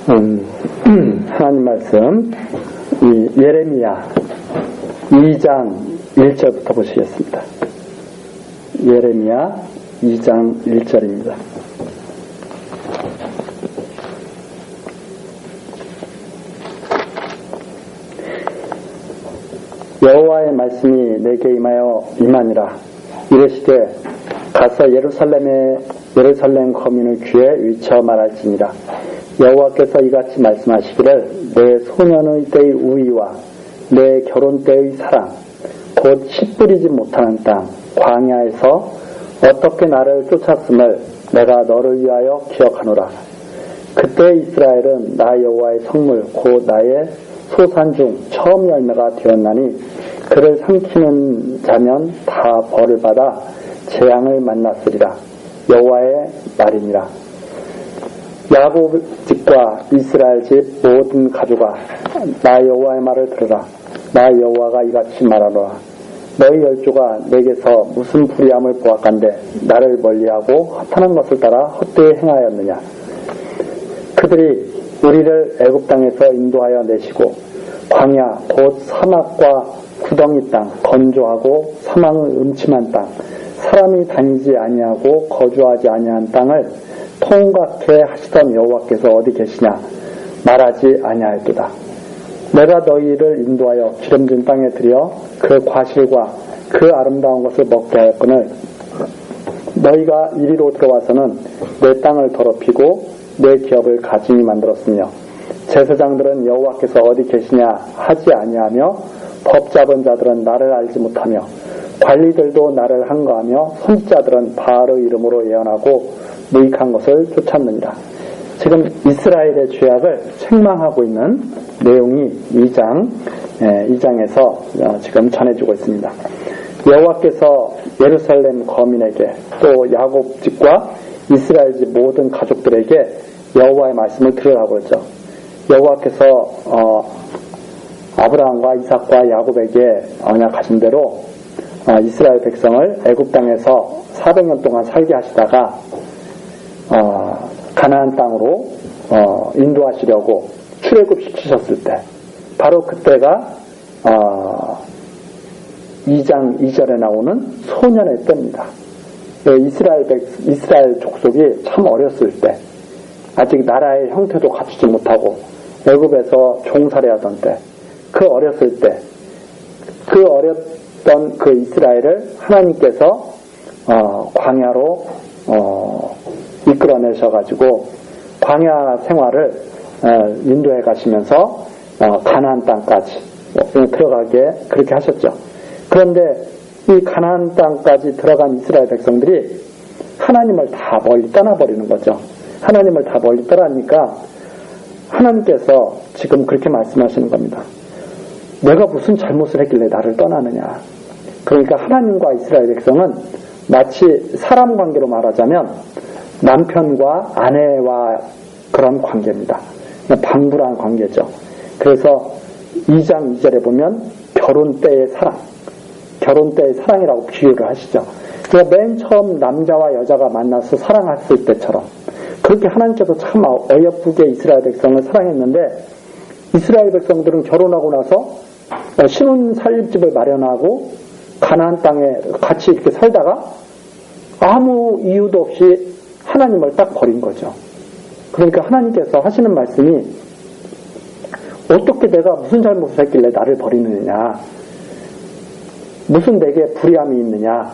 하나님 말씀 예레미야 2장 1절부터 보시겠습니다. 예레미야 2장 1절입니다. 여호와의 말씀이 내게 임하니라. 이르시되 가서 예루살렘 거민의 귀에 위쳐 말할지니라. 여호와께서 이같이 말씀하시기를 내 소년의 때의 우위와 내 결혼 때의 사랑 곧 씨 뿌리지 못하는 땅 광야에서 어떻게 나를 쫓았음을 내가 너를 위하여 기억하노라. 그때 이스라엘은 나 여호와의 성물 곧 나의 소산 중 처음 열매가 되었나니 그를 삼키는 자면 다 벌을 받아 재앙을 만났으리라. 여호와의 말이니라. 야곱 집과 이스라엘 집 모든 가족아 나 여호와의 말을 들으라. 나 여호와가 이같이 말하노라. 너희 열조가 내게서 무슨 불의함을 보았간대 나를 멀리하고 허탄한 것을 따라 헛되이 행하였느냐. 그들이 우리를 애굽 땅에서 인도하여 내시고 광야 곧 사막과 구덩이 땅 건조하고 사망의 음침한 땅 사람이 다니지 아니하고 거주하지 아니한 땅을 통각해 하시던 여호와께서 어디 계시냐 말하지 아니하였도다. 내가 너희를 인도하여 기름진 땅에 들여 그 과실과 그 아름다운 것을 먹게 하였거늘 너희가 이리로 들어와서는 내 땅을 더럽히고 내 기업을 가증히 만들었으며 제사장들은 여호와께서 어디 계시냐 하지 아니하며 법 잡은 자들은 나를 알지 못하며 관리들도 나를 항거하며 선지자들은 바알의 이름으로 예언하고 무익한 것을 쫓았느니라. 지금 이스라엘의 죄악을 책망하고 있는 내용이 2장에서 지금 전해지고 있습니다. 여호와께서 예루살렘 거민에게 또 야곱 집과 이스라엘 집 모든 가족들에게 여호와의 말씀을 들으라고 그러죠. 여호와께서 아브라함과 이삭과 야곱에게 언약하신 대로 이스라엘 백성을 애굽 땅에서 400년 동안 살게 하시다가 가나안 땅으로 인도하시려고 출애굽시키셨을 때 바로 그때가 2장 2절에 나오는 소년의 때입니다. 이스라엘 족속이 참 어렸을 때 아직 나라의 형태도 갖추지 못하고 애굽에서 종살이하던 때 그 어렸을 때 그 어렸던 그 이스라엘을 하나님께서 광야로 이끌어내셔가지고 광야 생활을 인도해 가시면서 가나안 땅까지 들어가게 그렇게 하셨죠. 그런데 이 가나안 땅까지 들어간 이스라엘 백성들이 하나님을 다 멀리 떠나버리는 거죠. 하나님을 다 멀리 떠나니까 하나님께서 지금 그렇게 말씀하시는 겁니다. 내가 무슨 잘못을 했길래 나를 떠나느냐. 그러니까 하나님과 이스라엘 백성은 마치 사람 관계로 말하자면 남편과 아내와 그런 관계입니다. 방불한 관계죠. 그래서 2장 2절에 보면 결혼 때의 사랑이라고 비유를 하시죠. 그러니까 맨 처음 남자와 여자가 만나서 사랑했을 때처럼 그렇게 하나님께서 참 어여쁘게 이스라엘 백성을 사랑했는데 이스라엘 백성들은 결혼하고 나서 신혼 살림집을 마련하고 가나안 땅에 같이 이렇게 살다가 아무 이유도 없이 하나님을 딱 버린 거죠. 그러니까 하나님께서 하시는 말씀이 어떻게 내가 무슨 잘못을 했길래 나를 버리느냐, 무슨 내게 불의함이 있느냐,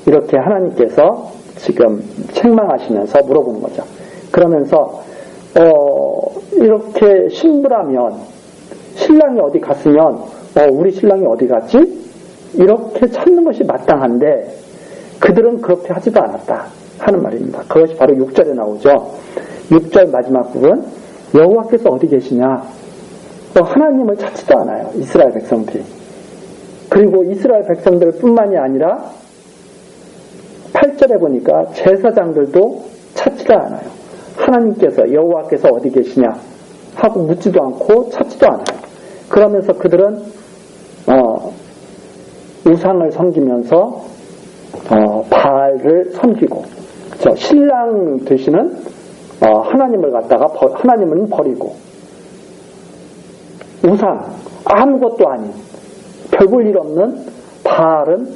이렇게 하나님께서 지금 책망하시면서 물어보는 거죠. 그러면서 이렇게 신부라면 신랑이 어디 갔으면 우리 신랑이 어디 갔지? 이렇게 찾는 것이 마땅한데 그들은 그렇게 하지도 않았다 하는 말입니다. 그것이 바로 6절에 나오죠. 6절 마지막 부분 여호와께서 어디 계시냐? 하나님을 찾지도 않아요. 이스라엘 백성들이. 그리고 이스라엘 백성들 뿐만이 아니라 8절에 보니까 제사장들도 찾지도 않아요. 하나님께서 여호와께서 어디 계시냐 하고 묻지도 않고 찾지도 않아요. 그러면서 그들은 우상을 섬기면서 바알을 섬기고 신랑 되시는 하나님을 갖다가 하나님은 버리고 우상 아무것도 아닌 별 볼 일 없는 바알은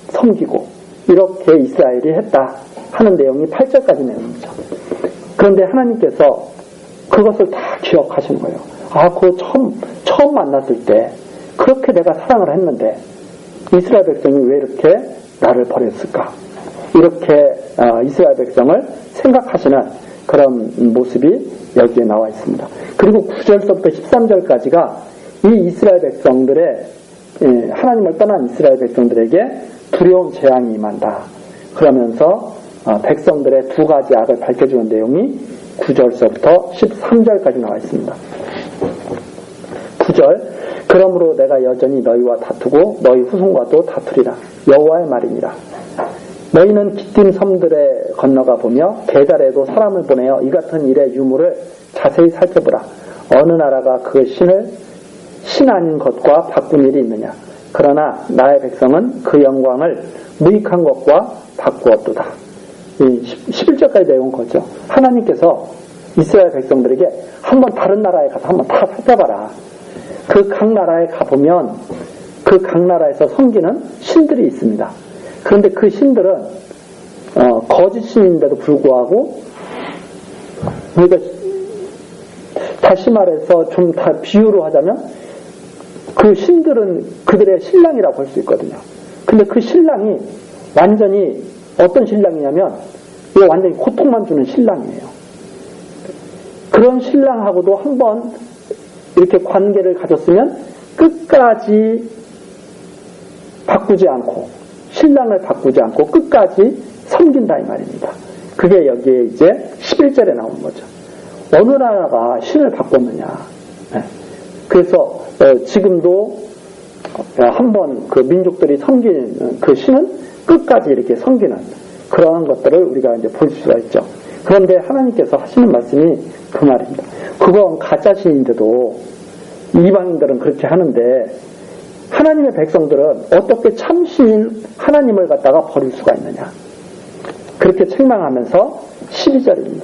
섬기고 이렇게 이스라엘이 했다 하는 내용이 8절까지 내용이죠. 그런데 하나님께서 그것을 다 기억하시는 거예요. 그거 처음 만났을 때 그렇게 내가 사랑을 했는데 이스라엘 백성이 왜 이렇게 나를 버렸을까? 이렇게 이스라엘 백성을 생각하시는 그런 모습이 여기에 나와 있습니다. 그리고 9절서부터 13절까지가 이 이스라엘 백성들의 하나님을 떠난 이스라엘 백성들에게 두려운 재앙이 임한다. 그러면서 백성들의 두 가지 악을 밝혀주는 내용이 9절서부터 13절까지 나와 있습니다. 9절 그러므로 내가 여전히 너희와 다투고 너희 후손과도 다투리라. 여호와의 말이니라. 너희는 기띔 섬들에 건너가 보며 게달에도 사람을 보내어 이 같은 일의 유무를 자세히 살펴보라. 어느 나라가 그 신 아닌 것과 바꾼 일이 있느냐. 그러나 나의 백성은 그 영광을 무익한 것과 바꾸었도다. 11절까지 내용 거죠. 하나님께서 이스라엘 백성들에게 한번 다른 나라에 가서 한번 다 살펴봐라. 그 각 나라에 가보면 그 각 나라에서 섬기는 신들이 있습니다. 그런데 그 신들은 거짓 신인데도 불구하고 그러니까 다시 말해서 좀 다 비유로 하자면 그 신들은 그들의 신랑이라고 할 수 있거든요. 근데 그 신랑이 완전히 어떤 신랑이냐면 이거 완전히 고통만 주는 신랑이에요. 그런 신랑하고도 한번 이렇게 관계를 가졌으면 끝까지 바꾸지 않고 신랑을 바꾸지 않고 끝까지 섬긴다 이 말입니다. 그게 여기에 이제 11절에 나오는 거죠. 어느 나라가 신을 바꿨느냐. 그래서 지금도 한번 그 민족들이 섬기는 그 신은 끝까지 이렇게 섬기는 그러한 것들을 우리가 이제 볼 수가 있죠. 그런데 하나님께서 하시는 말씀이 그 말입니다. 그건 가짜 신인데도 이방인들은 그렇게 하는데 하나님의 백성들은 어떻게 참신인 하나님을 갖다가 버릴 수가 있느냐. 그렇게 책망하면서 12절입니다.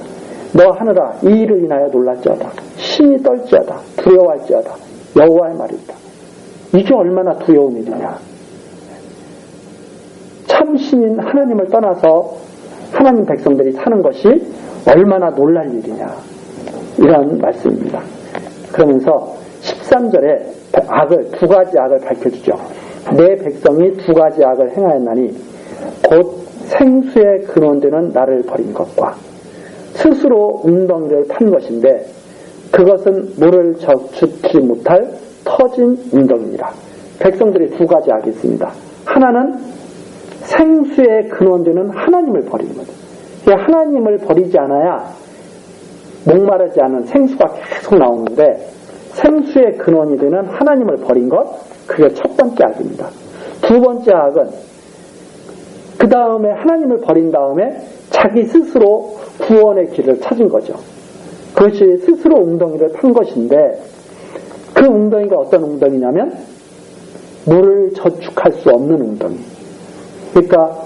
너 하늘아 이 일을 인하여 놀랄지어다. 심히 떨지어다. 두려워할지어다. 여호와의 말이다. 이게 얼마나 두려운 일이냐. 참신인 하나님을 떠나서 하나님 백성들이 사는 것이 얼마나 놀랄 일이냐. 이런 말씀입니다. 그러면서 13절에 두 가지 악을 밝혀주죠. 내 백성이 두 가지 악을 행하였나니 곧 생수의 근원되는 나를 버린 것과 스스로 웅덩이를 판 것인데 그것은 물을 저축지 못할 터진 웅덩이니라. 백성들이 두 가지 악이 있습니다. 하나는 생수의 근원되는 하나님을 버리는 거죠. 하나님을 버리지 않아야 목마르지 않은 생수가 계속 나오는데 생수의 근원이 되는 하나님을 버린 것, 그게 첫 번째 악입니다. 두 번째 악은 그 다음에 하나님을 버린 다음에 자기 스스로 구원의 길을 찾은 거죠. 그것이 스스로 웅덩이를 판 것인데 그 웅덩이가 어떤 웅덩이냐면 물을 저축할 수 없는 웅덩이. 그러니까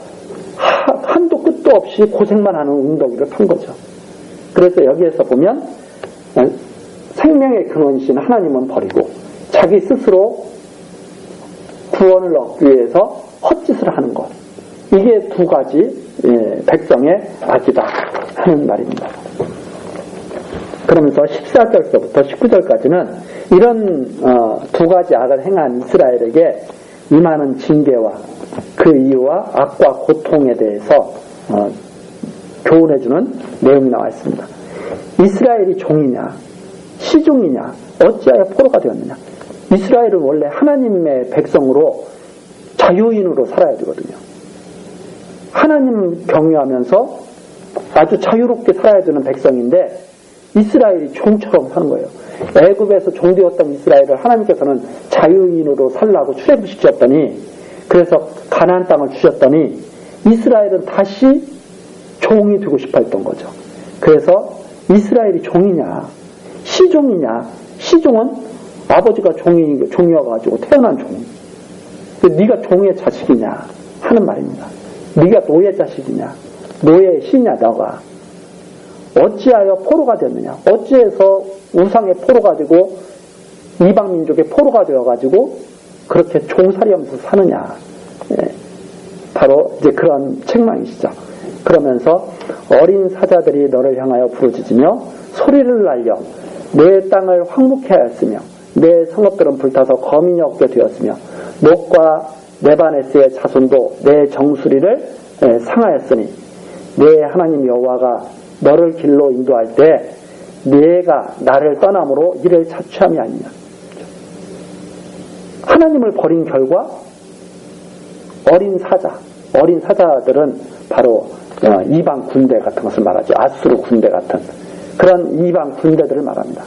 한도 끝도 없이 고생만 하는 웅덩이를 판 거죠. 그래서 여기에서 보면 생명의 근원이신 하나님은 버리고 자기 스스로 구원을 얻기 위해서 헛짓을 하는 것. 이게 두 가지 백성의 악이다 하는 말입니다. 그러면서 14절서부터 19절까지는 이런 두 가지 악을 행한 이스라엘에게 임하는 징계와 그 이유와 악과 고통에 대해서 교훈해주는 내용이 나와 있습니다. 이스라엘이 종이냐 시종이냐 어찌하여 포로가 되었느냐. 이스라엘은 원래 하나님의 백성으로 자유인으로 살아야 되거든요. 하나님 경유하면서 아주 자유롭게 살아야 되는 백성인데 이스라엘이 종처럼 사는 거예요. 애굽에서 종되었던 이스라엘을 하나님께서는 자유인으로 살라고 출애굽시켰더니 그래서 가나안 땅을 주셨더니 이스라엘은 다시 종이 되고 싶어 했던 거죠. 그래서 이스라엘이 종이냐 시종이냐. 시종은 아버지가 종이어가지고 태어난 종. 네가 종의 자식이냐 하는 말입니다. 네가 노예 자식이냐 노예의 신이냐 너가. 어찌하여 포로가 됐느냐? 어찌해서 우상의 포로가 되고 이방 민족의 포로가 되어가지고 그렇게 종살이하면서 사느냐? 바로 이제 그런 책망이시죠. 그러면서 어린 사자들이 너를 향하여 부르짖으며 소리를 날려 내 땅을 황무케 하였으며 내 성읍들은 불타서 거민이 없게 되었으며 녹과 네바네스의 자손도 내 정수리를 상하였으니 내 하나님 여호와가 너를 길로 인도할 때 네가 나를 떠남으로 이를 자취함이 아니냐. 하나님을 버린 결과 어린 사자들은 바로 이방 군대 같은 것을 말하죠. 아수르 군대 같은 그런 이방 군대들을 말합니다.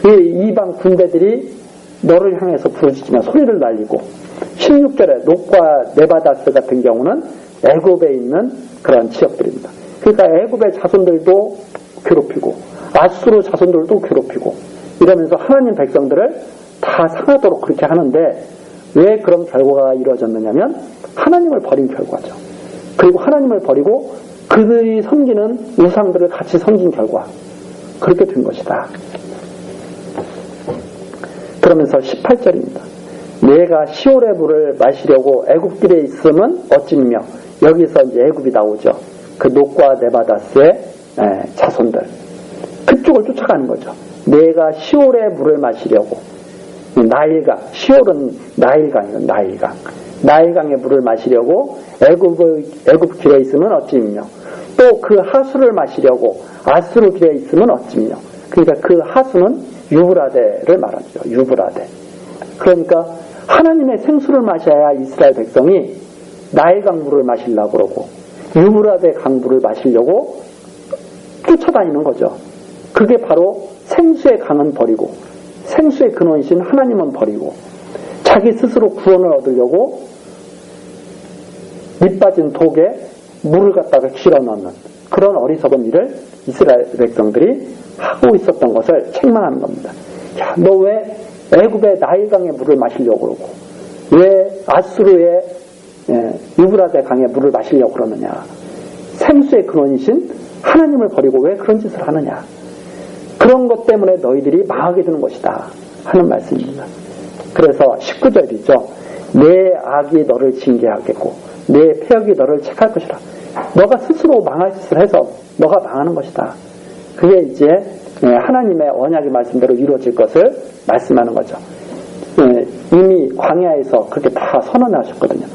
이 이방 군대들이 너를 향해서 부르짖으며 소리를 날리고 16절에 녹과 네바다스 같은 경우는 애굽에 있는 그런 지역들입니다. 그러니까 애굽의 자손들도 괴롭히고 아수르 자손들도 괴롭히고 이러면서 하나님 백성들을 다 상하도록 그렇게 하는데 왜 그런 결과가 이루어졌느냐면 하나님을 버린 결과죠. 그리고 하나님을 버리고 그들이 섬기는 우상들을 같이 섬긴 결과 그렇게 된 것이다. 그러면서 18절입니다. 내가 시올의 물을 마시려고 애굽길에 있음은 어찌며 여기서 이제 애굽이 나오죠. 그 녹과 네바다스의 자손들 그쪽을 쫓아가는 거죠. 내가 시올의 물을 마시려고 나일강 시올은 나일강이에요. 나일강의 물을 마시려고 애굽 길에 있으면 어찌며 또 그 하수를 마시려고 아수르 길에 있으면 어찌며 그러니까 그 하수는 유브라데를 말하죠. 유브라데. 그러니까 하나님의 생수를 마셔야 이스라엘 백성이 나일강 물을 마시려고 그러고 유브라데 강물을 마시려고 쫓아다니는 거죠. 그게 바로 생수의 강은 버리고 생수의 근원이신 하나님은 버리고 자기 스스로 구원을 얻으려고 밑빠진 독에 물을 갖다가 길어 넣는 그런 어리석은 일을 이스라엘 백성들이 하고 있었던 것을 책망하는 겁니다. 야, 너 왜 애굽의 나일강의 물을 마시려고 그러고 왜 아수르의 유브라데 강의 물을 마시려고 그러느냐. 생수의 근원이신 하나님을 버리고 왜 그런 짓을 하느냐. 그런 것 때문에 너희들이 망하게 되는 것이다 하는 말씀입니다. 그래서 19절이죠. 내 악이 너를 징계하겠고 내 폐역이 너를 책할 것이라. 너가 스스로 망할 짓을 해서 너가 망하는 것이다. 그게 이제 하나님의 언약의 말씀대로 이루어질 것을 말씀하는 거죠. 이미 광야에서 그렇게 다 선언하셨거든요.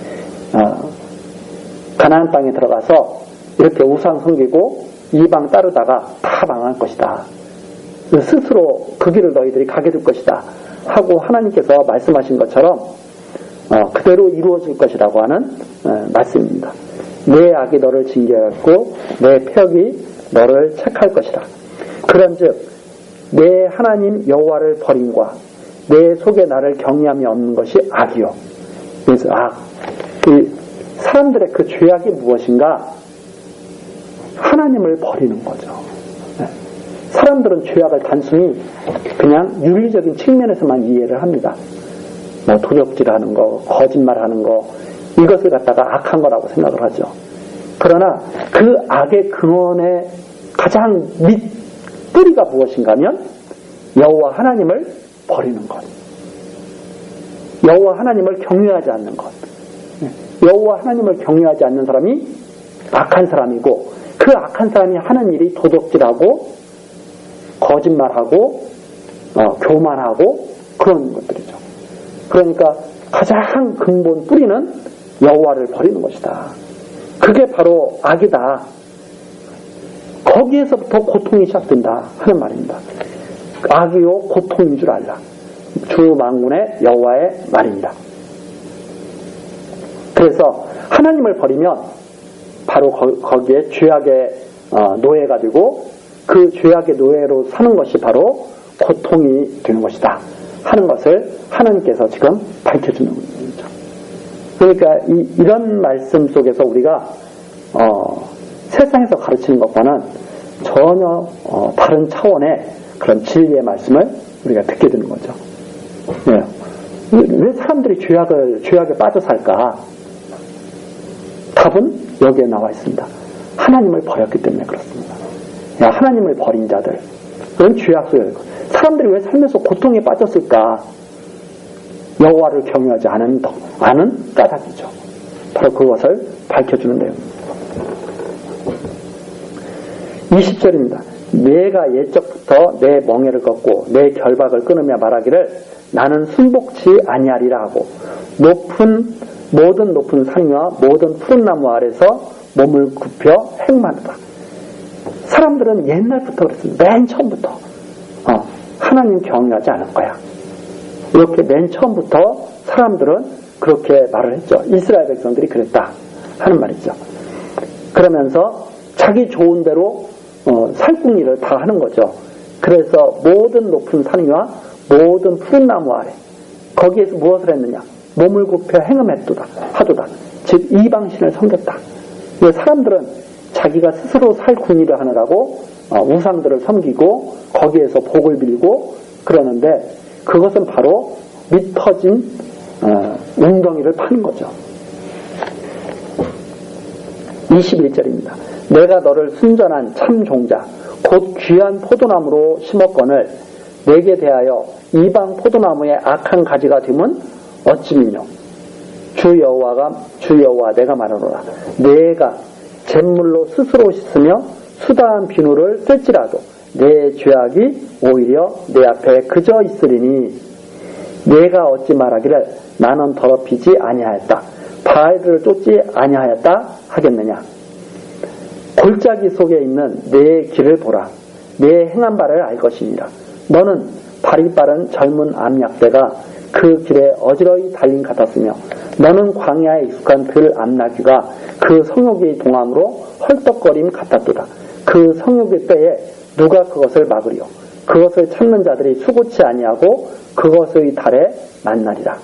가나안 땅에 들어가서 이렇게 우상 섬기고 이방 따르다가 다 망할 것이다. 스스로 그 길을 너희들이 가게 될 것이다 하고 하나님께서 말씀하신 것처럼 그대로 이루어질 것이라고 하는 말씀입니다. 내 악이 너를 징계하고 내 폐역이 너를 책할 것이다. 그런즉 내 하나님 여호와를 버림과 내 속에 나를 경외함이 없는 것이 악이요. 그래서 이 사람들의 그 죄악이 무엇인가? 하나님을 버리는 거죠. 사람들은 죄악을 단순히 그냥 윤리적인 측면에서만 이해를 합니다. 뭐 도적질하는 거, 거짓말하는 거 이것을 갖다가 악한 거라고 생각을 하죠. 그러나 그 악의 근원의 가장 밑 뿌리가 무엇인가 하면 여호와 하나님을 버리는 것. 여호와 하나님을 경외하지 않는 것. 여호와 하나님을 경외하지 않는 사람이 악한 사람이고 그 악한 사람이 하는 일이 도적질하고 거짓말하고 교만하고 그런 것들이죠. 그러니까 가장 근본 뿌리는 여호와를 버리는 것이다. 그게 바로 악이다. 거기에서부터 고통이 시작된다 하는 말입니다. 악이요 고통인 줄 알라. 주 만군의 여호와의 말입니다. 그래서 하나님을 버리면 바로 거기에 죄악의 노예가 되고 그 죄악의 노예로 사는 것이 바로 고통이 되는 것이다 하는 것을 하나님께서 지금 밝혀주는 거죠. 그러니까 이런 말씀 속에서 우리가 세상에서 가르치는 것과는 전혀 다른 차원의 그런 진리의 말씀을 우리가 듣게 되는 거죠. 네. 왜 사람들이 죄악에 빠져 살까? 답은 여기에 나와 있습니다. 하나님을 버렸기 때문에 그렇습니다. 하나님을 버린 자들, 이런 죄악 속에 사람들이 왜 삶에서 고통에 빠졌을까? 여호와를 경외하지 않은 까닭이죠. 바로 그것을 밝혀주는 내용입니다. 20절입니다. 내가 옛적부터 내 멍에를 걷고 내 결박을 끊으며 말하기를 나는 순복치 아니하리라 하고 모든 높은 산위와 모든 푸른 나무 아래서 몸을 굽혀 행만하다. 사람들은 옛날부터 그랬습니다. 맨 처음부터 하나님 경외하지 않을 거야. 이렇게 맨 처음부터 사람들은 그렇게 말을 했죠. 이스라엘 백성들이 그랬다 하는 말이죠. 그러면서 자기 좋은 대로 살궁리를 다 하는 거죠. 그래서 모든 높은 산위와 모든 푸른 나무 아래 거기에서 무엇을 했느냐? 몸을 굽혀 하도다. 즉 이방신을 섬겼다. 사람들은 자기가 스스로 살궁리를 하느라고 우상들을 섬기고 거기에서 복을 빌고 그러는데 그것은 바로 밑터진 웅덩이를 파는 거죠. 21절입니다. 내가 너를 순전한 참 종자 곧 귀한 포도나무로 심었거늘 내게 대하여 이방 포도나무의 악한 가지가 되면 어찌미뇨. 주 여호와 내가 말하노라. 내가 잿물로 스스로 씻으며 수다한 비누를 쓸지라도 내 죄악이 오히려 내 앞에 그저 있으리니 내가 어찌 말하기를 나는 더럽히지 아니하였다. 바알들을 쫓지 아니하였다 하겠느냐. 골짜기 속에 있는 내 길을 보라. 내 행한 바를 알 것이니라. 너는 발이 빠른 젊은 암약대가 그 길에 어지러이 달린 같았으며 너는 광야에 익숙한 들 암나귀가 그 성욕의 동함으로 헐떡거림 같았도다. 그 성욕의 때에 누가 그것을 막으리요. 그것을 찾는 자들이 수고치 아니하고 그것의 달에 만나리라.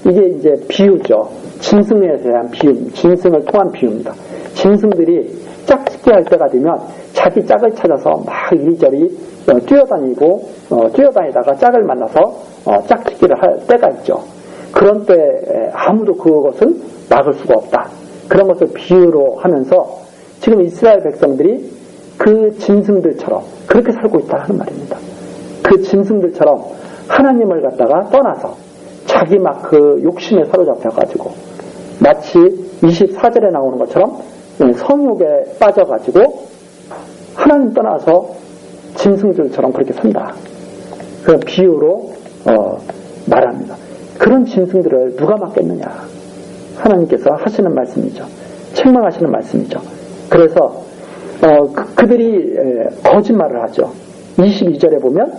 이게 이제 비유죠. 짐승에 대한 비유, 짐승을 통한 비유입니다. 짐승들이 짝짓기 할 때가 되면 자기 짝을 찾아서 막 이리저리 뛰어다니다가 짝을 만나서 짝짓기를 할 때가 있죠. 그런 때 아무도 그것을 막을 수가 없다. 그런 것을 비유로 하면서 지금 이스라엘 백성들이 그 짐승들처럼 그렇게 살고 있다 하는 말입니다. 그 짐승들처럼 하나님을 갖다가 떠나서 자기 막 그 욕심에 사로잡혀가지고 마치 24절에 나오는 것처럼 성욕에 빠져가지고 하나님 떠나서 짐승들처럼 그렇게 산다. 그런 비유로 말합니다. 그런 짐승들을 누가 막겠느냐. 하나님께서 하시는 말씀이죠. 책망하시는 말씀이죠. 그래서 그들이 거짓말을 하죠. 22절에 보면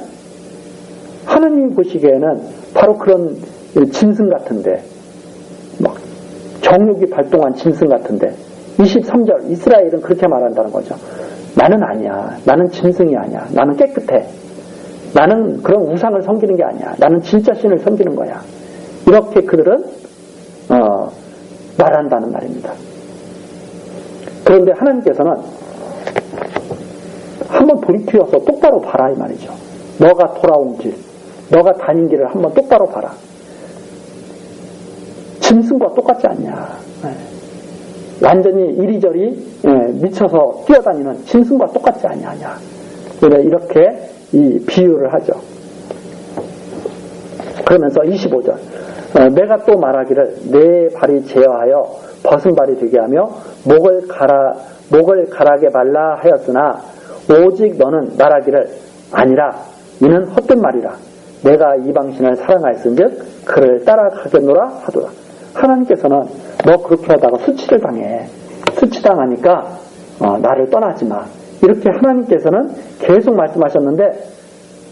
하나님이 보시기에는 바로 그런 짐승 같은데 막 정욕이 발동한 짐승 같은데 23절 이스라엘은 그렇게 말한다는 거죠. 나는 아니야. 나는 짐승이 아니야. 나는 깨끗해. 나는 그런 우상을 섬기는 게 아니야. 나는 진짜 신을 섬기는 거야. 이렇게 그들은 말한다는 말입니다. 그런데 하나님께서는 한번 돌이켜서 똑바로 봐라 이 말이죠. 너가 돌아온 길, 너가 다닌 길을 한번 똑바로 봐라. 짐승과 똑같지 않냐. 완전히 이리저리 미쳐서 뛰어다니는 짐승과 똑같지 않냐. 이렇게 이 비유를 하죠. 그러면서 25절 내가 또 말하기를 내 발이 제어하여 벗은 발이 되게 하며 목을 가라게 말라 하였으나 오직 너는 말하기를 아니라 이는 헛된 말이라. 내가 이방신을 사랑하였은즉 그를 따라가겠노라 하도다. 하나님께서는 너 그렇게 하다가 수치를 당해. 수치당하니까 나를 떠나지 마. 이렇게 하나님께서는 계속 말씀하셨는데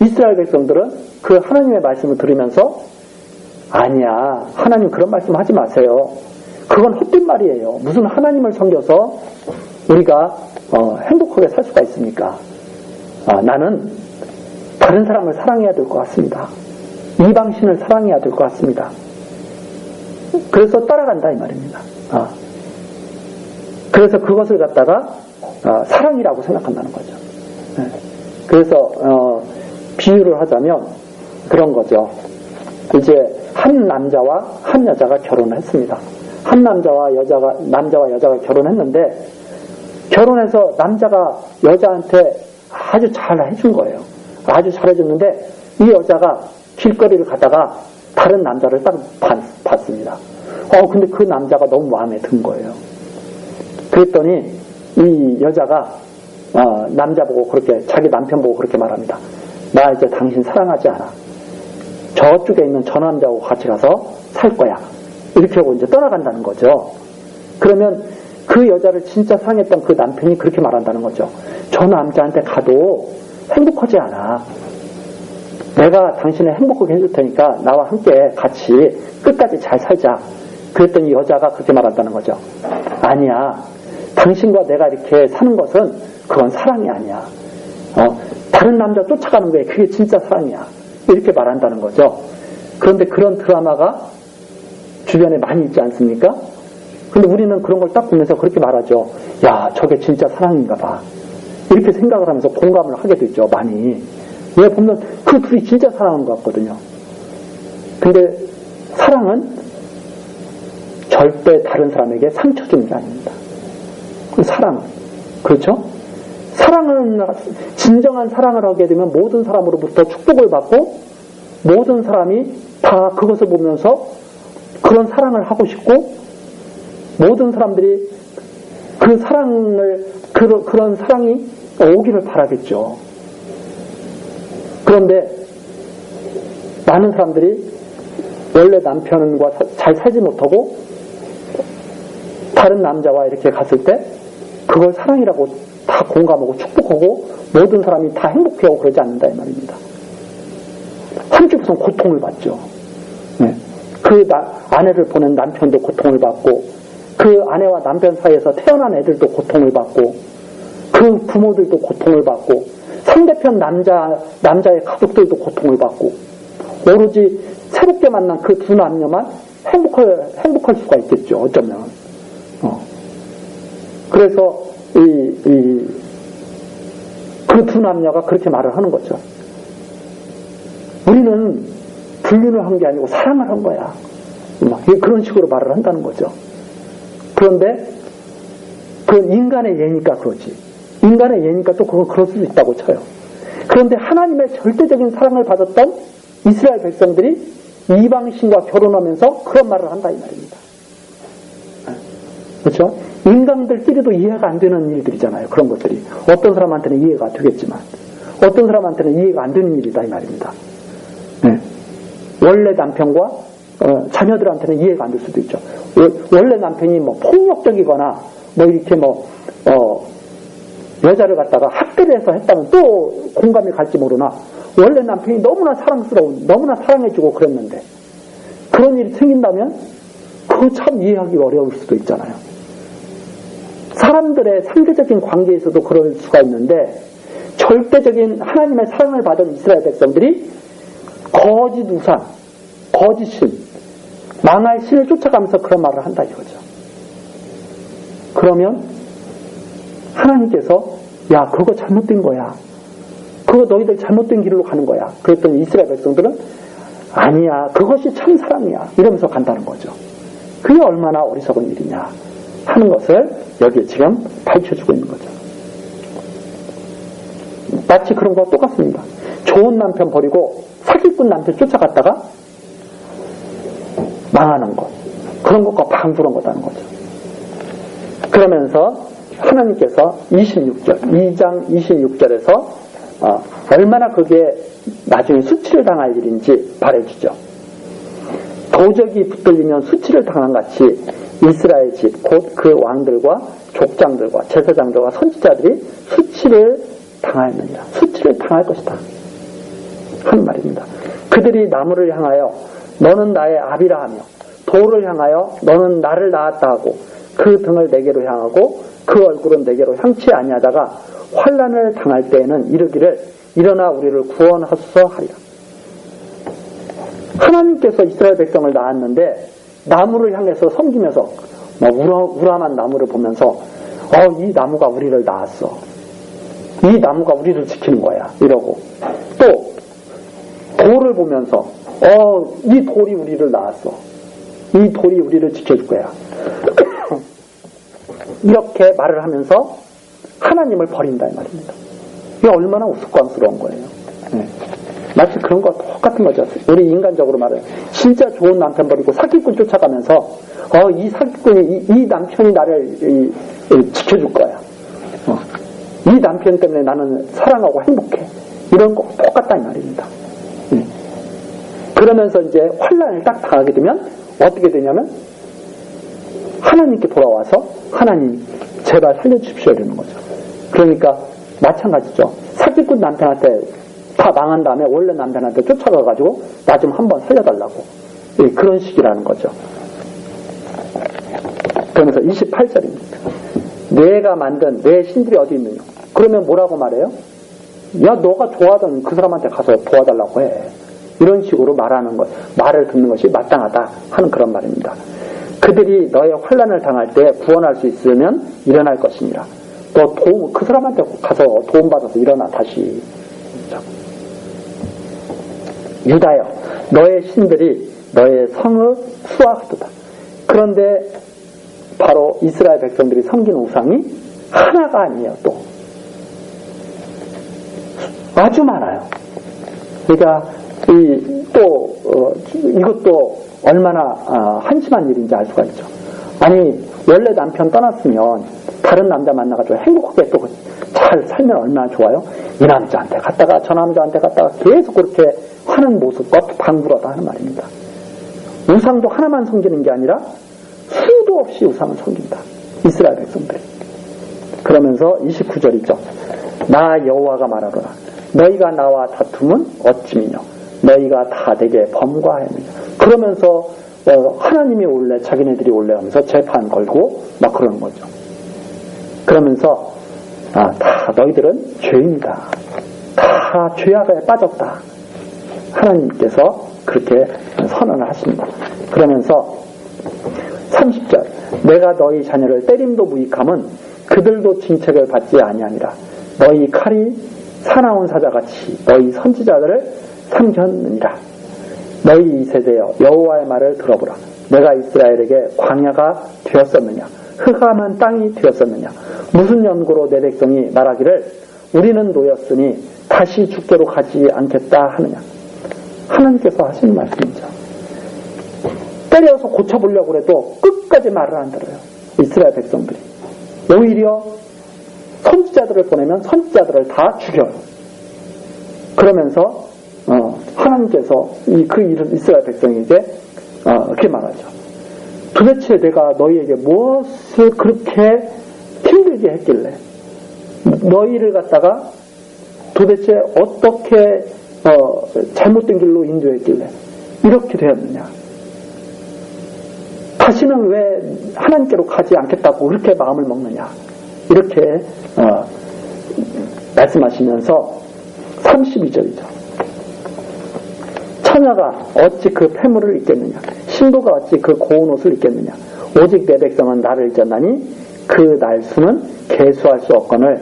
이스라엘 백성들은 그 하나님의 말씀을 들으면서 아니야. 하나님 그런 말씀 하지 마세요. 그건 헛된 말이에요. 무슨 하나님을 섬겨서 우리가 행복하게 살 수가 있습니까? 나는 다른 사람을 사랑해야 될 것 같습니다. 이방신을 사랑해야 될 것 같습니다. 그래서 따라간다 이 말입니다. 그래서 그것을 갖다가 사랑이라고 생각한다는 거죠. 그래서 비유를 하자면 그런 거죠. 이제 한 남자와 한 여자가 결혼을 했습니다. 한 남자와 여자가 결혼했는데 결혼해서 남자가 여자한테 아주 잘 해준 거예요. 아주 잘 해줬는데 이 여자가 길거리를 가다가 다른 남자를 딱 봤습니다. 근데 그 남자가 너무 마음에 든 거예요. 그랬더니 이 여자가 남자 보고 그렇게, 자기 남편 보고 그렇게 말합니다. 나 이제 당신 사랑하지 않아. 저쪽에 있는 저 남자하고 같이 가서 살 거야. 이렇게 하고 이제 떠나간다는 거죠. 그러면 그 여자를 진짜 사랑했던 그 남편이 그렇게 말한다는 거죠. 저 남자한테 가도 행복하지 않아. 내가 당신을 행복하게 해줄 테니까 나와 함께 같이 끝까지 잘 살자. 그랬더니 여자가 그렇게 말한다는 거죠. 아니야. 당신과 내가 이렇게 사는 것은 그건 사랑이 아니야. 다른 남자 쫓아가는 거에 그게 진짜 사랑이야. 이렇게 말한다는 거죠. 그런데 그런 드라마가 주변에 많이 있지 않습니까? 근데 우리는 그런 걸 딱 보면서 그렇게 말하죠. 야, 저게 진짜 사랑인가 봐. 이렇게 생각을 하면서 공감을 하게 되죠. 많이. 왜 보면 그 둘이 진짜 사랑하는 것 같거든요. 근데 사랑은 절대 다른 사람에게 상처 주는 게 아닙니다. 사랑은. 그렇죠? 사랑은, 진정한 사랑을 하게 되면 모든 사람으로부터 축복을 받고 모든 사람이 다 그것을 보면서 그런 사랑을 하고 싶고 모든 사람들이 그 사랑을, 그런 사랑이 오기를 바라겠죠. 그런데 많은 사람들이 원래 남편과 잘 살지 못하고 다른 남자와 이렇게 갔을 때 그걸 사랑이라고 다 공감하고 축복하고 모든 사람이 다 행복해하고 그러지 않는다 이 말입니다. 한쪽에서는 고통을 받죠. 네. 그 아내를 보낸 남편도 고통을 받고 그 아내와 남편 사이에서 태어난 애들도 고통을 받고 그 부모들도 고통을 받고 상대편 남자의 가족들도 고통을 받고 오로지 새롭게 만난 그 두 남녀만 행복할 수가 있겠죠. 어쩌면. 그래서 그 두 남녀가 그렇게 말을 하는 거죠. 우리는 불륜을 한 게 아니고 사랑을 한 거야. 그런 식으로 말을 한다는 거죠. 그런데 그건 인간의 예니까 그러지. 인간의 예니까 또 그건 그럴 수도 있다고 쳐요. 그런데 하나님의 절대적인 사랑을 받았던 이스라엘 백성들이 이방신과 결혼하면서 그런 말을 한다 이 말입니다. 그렇죠? 인간들끼리도 이해가 안 되는 일들이잖아요. 그런 것들이. 어떤 사람한테는 이해가 되겠지만 어떤 사람한테는 이해가 안 되는 일이다 이 말입니다. 네. 원래 남편과 자녀들한테는 이해가 안 될 수도 있죠. 원래 남편이 뭐 폭력적이거나 뭐 이렇게 여자를 갖다가 학대를 해서 했다면 또 공감이 갈지 모르나 원래 남편이 너무나 사랑스러운, 너무나 사랑해주고 그랬는데 그런 일이 생긴다면 그거 참 이해하기 어려울 수도 있잖아요. 사람들의 상대적인 관계에서도 그럴 수가 있는데 절대적인 하나님의 사랑을 받은 이스라엘 백성들이 거짓 우상, 거짓 신, 망할 신을 쫓아가면서 그런 말을 한다 이거죠. 그러면 하나님께서 야 그거 잘못된 거야. 그거 너희들 잘못된 길로 가는 거야. 그랬더니 이스라엘 백성들은 아니야. 그것이 참 사랑이야. 이러면서 간다는 거죠. 그게 얼마나 어리석은 일이냐 하는 것을 여기에 지금 밝혀주고 있는 거죠. 마치 그런 거와 똑같습니다. 좋은 남편 버리고 사기꾼 남편 쫓아갔다가 망하는 것. 그런 것과 방불한 거다는 거죠. 그러면서 하나님께서 2장 26절에서 얼마나 그게 나중에 수치를 당할 일인지 말해주죠. 도적이 붙들리면 수치를 당한 같이 이스라엘 집 곧 그 왕들과 족장들과 제사장들과 선지자들이 수치를 당하였느니라. 수치를 당할 것이다 하는 말입니다. 그들이 나무를 향하여 너는 나의 아비라 하며 돌을 향하여 너는 나를 낳았다 하고 그 등을 내게로 향하고 그 얼굴은 내게로 향치 아니하다가 환난을 당할 때에는 이르기를 일어나 우리를 구원하소서 하리라. 하나님께서 이스라엘 백성을 낳았는데 나무를 향해서 섬기면서 우람한 나무를 보면서 이 나무가 우리를 낳았어. 이 나무가 우리를 지키는 거야. 이러고 또 돌을 보면서 이 돌이 우리를 낳았어. 이 돌이 우리를 지켜줄 거야. 이렇게 말을 하면서 하나님을 버린다 이 말입니다. 이게 얼마나 우스꽝스러운 거예요. 네. 마치 그런 거 똑같은 거죠. 우리 인간적으로 말해요. 진짜 좋은 남편 버리고 사기꾼 쫓아가면서 이 사기꾼이 이 남편이 나를 지켜줄 거야. 이 남편 때문에 나는 사랑하고 행복해. 이런 거 똑같다는 말입니다. 그러면서 이제 환난을 딱 당하게 되면 어떻게 되냐면 하나님께 돌아와서 하나님 제발 살려주십시오 이러는 거죠. 그러니까 마찬가지죠. 사기꾼 남편한테 다 망한 다음에 원래 남편한테 쫓아가가지고 나 좀 한번 살려달라고. 그런 식이라는 거죠. 그러면서 28절입니다. 내가 만든 내 신들이 어디 있느냐. 그러면 뭐라고 말해요? 야, 너가 좋아하던 그 사람한테 가서 도와달라고 해. 이런 식으로 말하는 것, 말을 듣는 것이 마땅하다 하는 그런 말입니다. 그들이 너의 환난을 당할 때 구원할 수 있으면 일어날 것이니라. 너 그 사람한테 가서 도움받아서 일어나 다시. 유다여, 너의 신들이 너의 성을 수하하도다. 그런데 바로 이스라엘 백성들이 섬긴 우상이 하나가 아니에요. 또 아주 많아요. 그러니까 이것도 얼마나 한심한 일인지 알 수가 있죠. 아니 원래 남편 떠났으면 다른 남자 만나가지고 행복하게 또 잘 살면 얼마나 좋아요. 이 남자한테 갔다가 저 남자한테 갔다가 계속 그렇게 하는 모습과 방불하다 하는 말입니다. 우상도 하나만 섬기는 게 아니라 수도 없이 우상을 섬긴다. 이스라엘 백성들이. 그러면서 29절이죠. 나 여호와가 말하노라. 너희가 나와 다툼은 어찌미뇨. 너희가 다 내게 범과하느냐. 그러면서 하나님이 올래 자기네들이 올래 하면서 재판 걸고 막 그러는 거죠. 그러면서 다 너희들은 죄인이다. 다 죄악에 빠졌다. 하나님께서 그렇게 선언을 하십니다. 그러면서 30절 내가 너희 자녀를 때림도 무익함은 그들도 징책을 받지 아니하니라. 너희 칼이 사나운 사자같이 너희 선지자들을 삼켰느니라. 너희 이 세대여 여호와의 말을 들어보라. 내가 이스라엘에게 광야가 되었었느냐 흑암한 땅이 되었었느냐. 무슨 연고로 내 백성이 말하기를 우리는 노였으니 다시 죽게로 가지 않겠다 하느냐. 하나님께서 하시는 말씀이죠. 때려서 고쳐보려고 해도 끝까지 말을 안 들어요. 이스라엘 백성들이. 오히려 선지자들을 보내면 선지자들을 다 죽여요. 그러면서 하나님께서 이스라엘 백성에게 이렇게 말하죠. 도대체 내가 너희에게 무엇을 그렇게 힘들게 했길래 너희를 갖다가 도대체 어떻게 잘못된 길로 인도했길래 이렇게 되었느냐. 다시는 왜 하나님께로 가지 않겠다고 그렇게 마음을 먹느냐. 이렇게 말씀하시면서 32절이죠. 처녀가 어찌 그 폐물을 입겠느냐. 신부가 어찌 그 고운 옷을 입겠느냐. 오직 내 백성은 나를 잊었나니 그 날수는 계수할 수 없거늘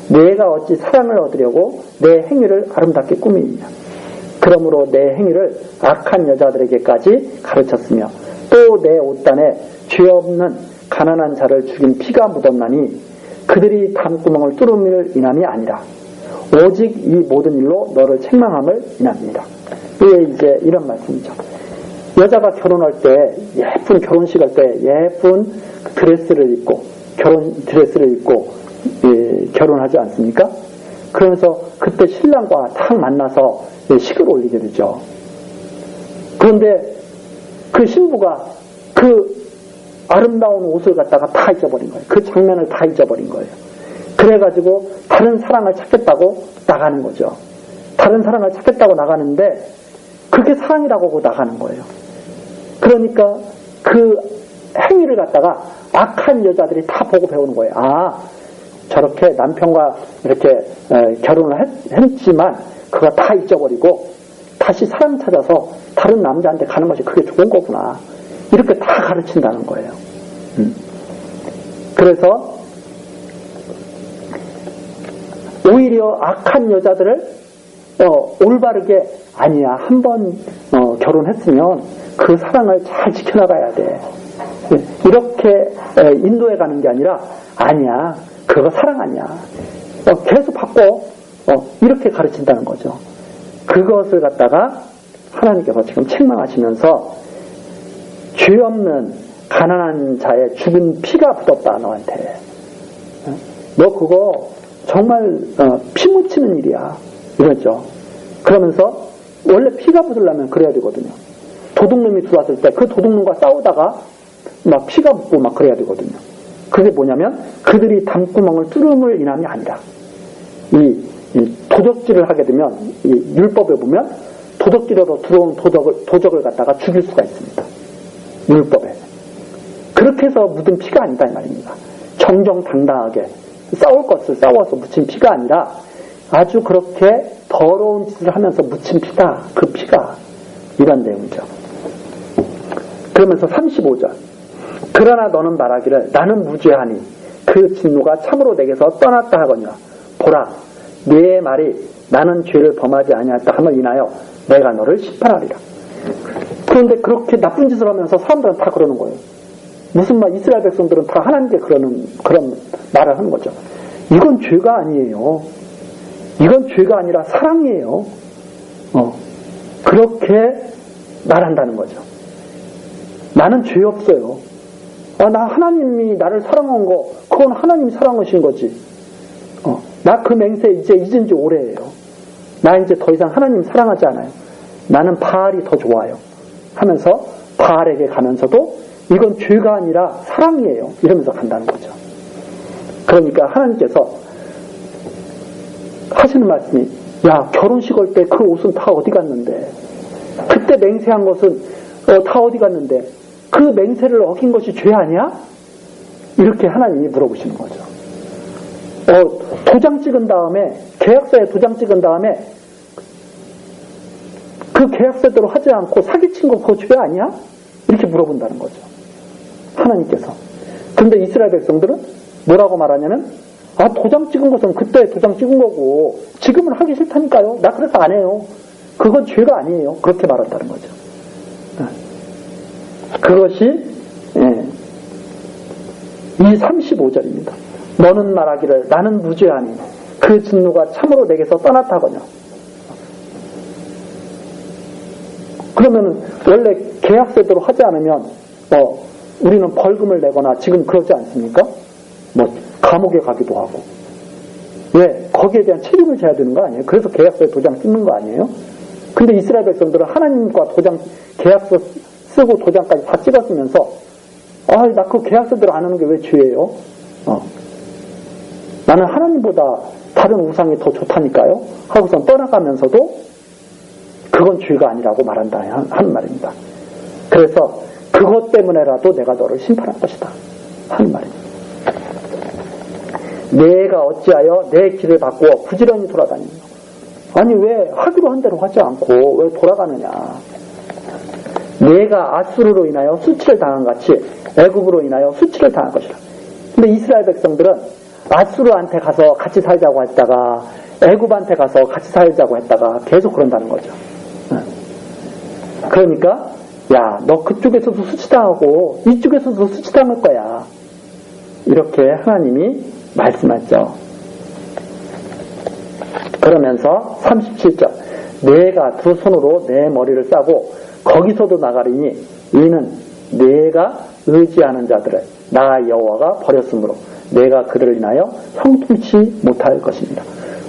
내가 어찌 사랑을 얻으려고 내 행위를 아름답게 꾸미느냐. 그러므로 내 행위를 악한 여자들에게까지 가르쳤으며 또 내 옷단에 죄 없는 가난한 자를 죽인 피가 묻었나니 그들이 담구멍을 뚫음을 인함이 아니라 오직 이 모든 일로 너를 책망함을 인합니다. 이게 이제 이런 말씀이죠. 여자가 결혼할 때 예쁜 결혼식 할 때 예쁜 드레스를 입고 결혼하지 않습니까? 그러면서 그때 신랑과 딱 만나서 식을 올리게 되죠. 그런데 그 신부가 그 아름다운 옷을 갖다가 다 잊어버린 거예요. 그 장면을 다 잊어버린 거예요. 그래가지고 다른 사랑을 찾겠다고 나가는 거죠. 다른 사랑을 찾겠다고 나가는데 그게 사랑이라고 하고 나가는 거예요. 그러니까 그 행위를 갖다가 악한 여자들이 다 보고 배우는 거예요. 저렇게 남편과 이렇게 결혼을 했지만 그거 다 잊어버리고 다시 사랑 찾아서 다른 남자한테 가는 것이 그게 좋은 거구나. 이렇게 다 가르친다는 거예요. 그래서 오히려 악한 여자들을 올바르게 아니야. 한번 결혼했으면 그 사랑을 잘 지켜나가야 돼. 이렇게 인도해 가는 게 아니라 아니야. 그거 사랑 아니야. 계속 바꿔. 이렇게 가르친다는 거죠. 그것을 갖다가 하나님께서 지금 책망하시면서 죄 없는 가난한 자의 죽은 피가 묻었다 너한테. 너 그거 정말 피 묻히는 일이야. 이러죠. 그러면서 원래 피가 묻으려면 그래야 되거든요. 도둑놈이 들어왔을 때 그 도둑놈과 싸우다가 막 피가 묻고 막 그래야 되거든요. 그게 뭐냐면 그들이 담구멍을 뚫음을 인함이 아니라 이 도적질을 하게 되면 이 율법에 보면 도적질로 들어온 도적을 갖다가 죽일 수가 있습니다. 율법에. 그렇게 해서 묻은 피가 아니다 이 말입니다. 정정당당하게 싸울 것을 싸워서 묻힌 피가 아니라 아주 그렇게 더러운 짓을 하면서 묻힌 피다. 그 피가. 이런 내용이죠. 그러면서 35절. 그러나 너는 말하기를 나는 무죄하니 그 진노가 참으로 내게서 떠났다 하거니와 보라 네 말이 나는 죄를 범하지 아니하였다 함을 인하여 내가 너를 심판하리라. 그런데 그렇게 나쁜 짓을 하면서 사람들은 다 그러는 거예요. 무슨 말 이스라엘 백성들은 다 하나님께 그런 말을 하는 거죠. 이건 죄가 아니에요. 이건 죄가 아니라 사랑이에요. 그렇게 말한다는 거죠. 나는 죄 없어요. 나 하나님이 나를 사랑한 거 그건 하나님이 사랑하신 거지. 나 그 맹세 이제 잊은 지 오래예요. 나 이제 더 이상 하나님 사랑하지 않아요. 나는 바알이 더 좋아요. 하면서 바알에게 가면서도 이건 죄가 아니라 사랑이에요. 이러면서 간다는 거죠. 그러니까 하나님께서 하시는 말씀이 야 결혼식 할 때 그 옷은 다 어디 갔는데 그때 맹세한 것은 다 어디 갔는데 그 맹세를 어긴 것이 죄 아니야? 이렇게 하나님이 물어보시는 거죠. 도장 찍은 다음에 계약서에 도장 찍은 다음에 그 계약서대로 하지 않고 사기친 거 그거 죄 아니야? 이렇게 물어본다는 거죠. 하나님께서. 근데 이스라엘 백성들은 뭐라고 말하냐면 도장 찍은 것은 그때 도장 찍은 거고 지금은 하기 싫다니까요. 나 그래서 안 해요. 그건 죄가 아니에요. 그렇게 말한다는 거죠. 그것이 이 35절입니다. 너는 말하기를 나는 무죄하니 그 진노가 참으로 내게서 떠났다거냐. 그러면 원래 계약서대로 하지 않으면 우리는 벌금을 내거나 지금 그러지 않습니까? 감옥에 가기도 하고. 왜? 거기에 대한 책임을 져야 되는 거 아니에요? 그래서 계약서에 도장 찍는 거 아니에요? 근데 이스라엘 백성들은 하나님과 계약서 쓰고 도장까지 다 찍었으면서 나 그 계약서대로 안 하는 게 왜 죄예요? 나는 하나님보다 다른 우상이 더 좋다니까요? 하고선 떠나가면서도 그건 죄가 아니라고 말한다 하는 말입니다. 그래서 그것 때문에라도 내가 너를 심판할 것이다 하는 말입니다. 내가 어찌하여 내 길을 바꾸어 부지런히 돌아다니며 아니 왜 하기로 한 대로 하지 않고 왜 돌아가느냐. 내가 아수르로 인하여 수치를 당한 같이 애굽으로 인하여 수치를 당할 것이라. 근데 이스라엘 백성들은 아수르한테 가서 같이 살자고 했다가 애굽한테 가서 같이 살자고 했다가 계속 그런다는 거죠. 그러니까 야 너 그쪽에서도 수치당하고 이쪽에서도 수치당할 거야. 이렇게 하나님이 말씀하죠. 그러면서 37절 내가 두 손으로 내 머리를 싸고 거기서도 나가리니 이는 내가 의지하는 자들을 나 여호와가 버렸으므로 내가 그들을 인하여 형통치 못할 것입니다.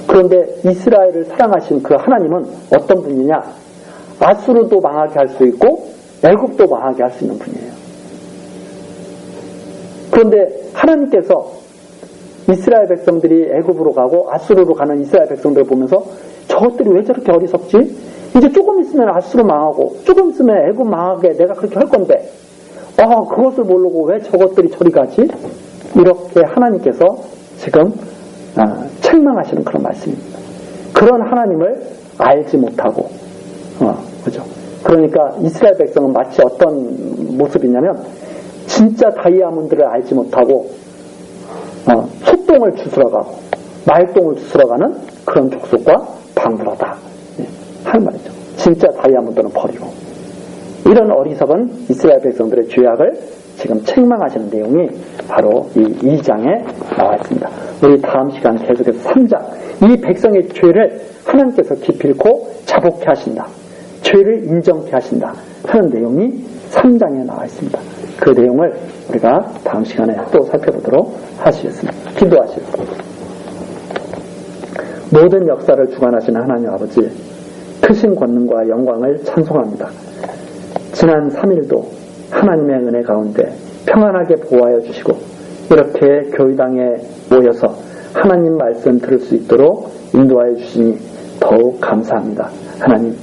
그런데 이스라엘을 사랑하신 그 하나님은 어떤 분이냐? 아수르도 망하게 할 수 있고 애굽도 망하게 할 수 있는 분이에요. 그런데 하나님께서 이스라엘 백성들이 애굽으로 가고 아수르로 가는 이스라엘 백성들을 보면서 저것들이 왜 저렇게 어리석지? 이제 조금 있으면 아수르 망하고 조금 있으면 애굽 망하게 내가 그렇게 할 건데 그것을 모르고 왜 저것들이 저리 가지? 이렇게 하나님께서 지금 책망하시는 그런 말씀입니다. 그런 하나님을 알지 못하고 그죠? 그러니까 이스라엘 백성은 마치 어떤 모습이냐면 진짜 다이아몬드를 알지 못하고 소똥을 주스러 가고 말똥을 주스러 가는 그런 족속과 방불하다 할 말이죠. 진짜 다이아몬드는 버리고 이런 어리석은 이스라엘 백성들의 죄악을 지금 책망하시는 내용이 바로 이 2장에 나와 있습니다. 우리 다음 시간 계속해서 3장, 이 백성의 죄를 하나님께서 기필코 자복케 하신다, 죄를 인정케 하신다 하는 내용이 3장에 나와 있습니다. 그 내용을 우리가 다음 시간에 또 살펴보도록 하시겠습니다. 기도하시겠습니다. 모든 역사를 주관하시는 하나님 아버지, 크신 권능과 영광을 찬송합니다. 지난 3일도 하나님의 은혜 가운데 평안하게 보호하여 주시고 이렇게 교회당에 모여서 하나님 말씀 들을 수 있도록 인도하여 주시니 더욱 감사합니다. 하나님,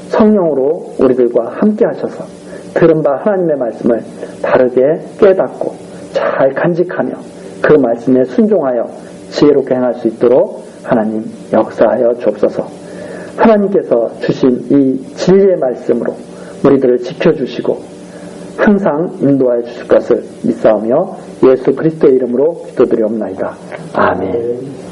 성령으로 우리들과 함께 하셔서 들은 바 하나님의 말씀을 바르게 깨닫고 잘 간직하며 그 말씀에 순종하여 지혜롭게 행할 수 있도록 하나님 역사하여 주옵소서. 하나님께서 주신 이 진리의 말씀으로 우리들을 지켜주시고 항상 인도하여 주실 것을 믿사오며 예수 그리스도의 이름으로 기도드리옵나이다. 아멘.